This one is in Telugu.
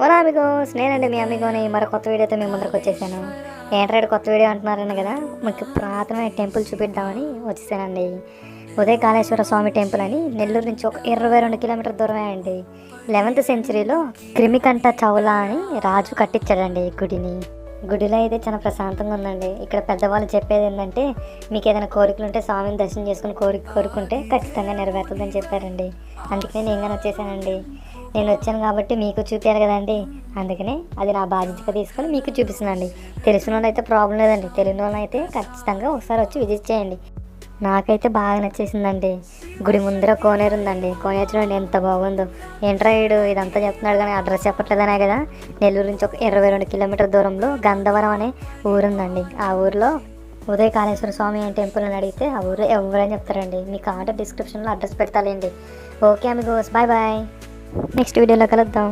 ఓలా అమిగోస్, నేనండి మీ అమిగోని మరో కొత్త వీడియోతో మీ ముందరకు వచ్చేసాను. ఏంట్రాడు కొత్త వీడియో అంటున్నారని కదా, మీకు పురాతనమైన టెంపుల్ చూపిద్దామని వచ్చేసానండి. ఉదయ కాళేశ్వర స్వామి టెంపుల్ అని నెల్లూరు నుంచి ఒక 22 కిలోమీటర్ దూరమే అండి. 11th సెంచరీలో క్రిమికంఠ చౌలా అని రాజు కట్టించాడండి ఈ గుడిని. గుడిలో అయితే చాలా ప్రశాంతంగా ఉందండి. ఇక్కడ పెద్దవాళ్ళు చెప్పేది ఏంటంటే, మీకు ఏదైనా కోరికలు ఉంటే స్వామిని దర్శనం చేసుకుని కోరుకుంటే ఖచ్చితంగా నెరవేరుతుందని చెప్పారండి. అందుకనే నేను కానీ వచ్చేసానండి. నేను వచ్చాను కాబట్టి మీకు చూపించాలి కదండి, అందుకనే అది నా బాధ్యతగా తీసుకొని మీకు చూపిస్తున్నానండి. తెలిసిన వాళ్ళు అయితే ప్రాబ్లం లేదండి, తెలియని వాళ్ళు అయితే ఖచ్చితంగా ఒకసారి వచ్చి విజిట్ చేయండి. నాకైతే బాగా నచ్చేసిందండి. గుడి ముందర కోనేరు ఉందండి. కోనేరు చూడండి ఎంత బాగుందో. ఏంట్రాయుడు ఇదంతా చెప్తున్నాడు కానీ అడ్రస్ చెప్పట్లేదనే కదా. నెల్లూరు నుంచి ఒక 22 కిలోమీటర్ దూరంలో గంధవరం అనే ఊరుందండి. ఆ ఊరిలో ఉదయ కాళేశ్వర స్వామి టెంపుల్ అని అడిగితే ఆ ఊరు ఎవరైనా చెప్తారండి. మీకు కావాలంటే డిస్క్రిప్షన్లో అడ్రస్ పెడతాలేండి. Okay amigos, bye bye. Next వీడియోలో కలుద్దాం.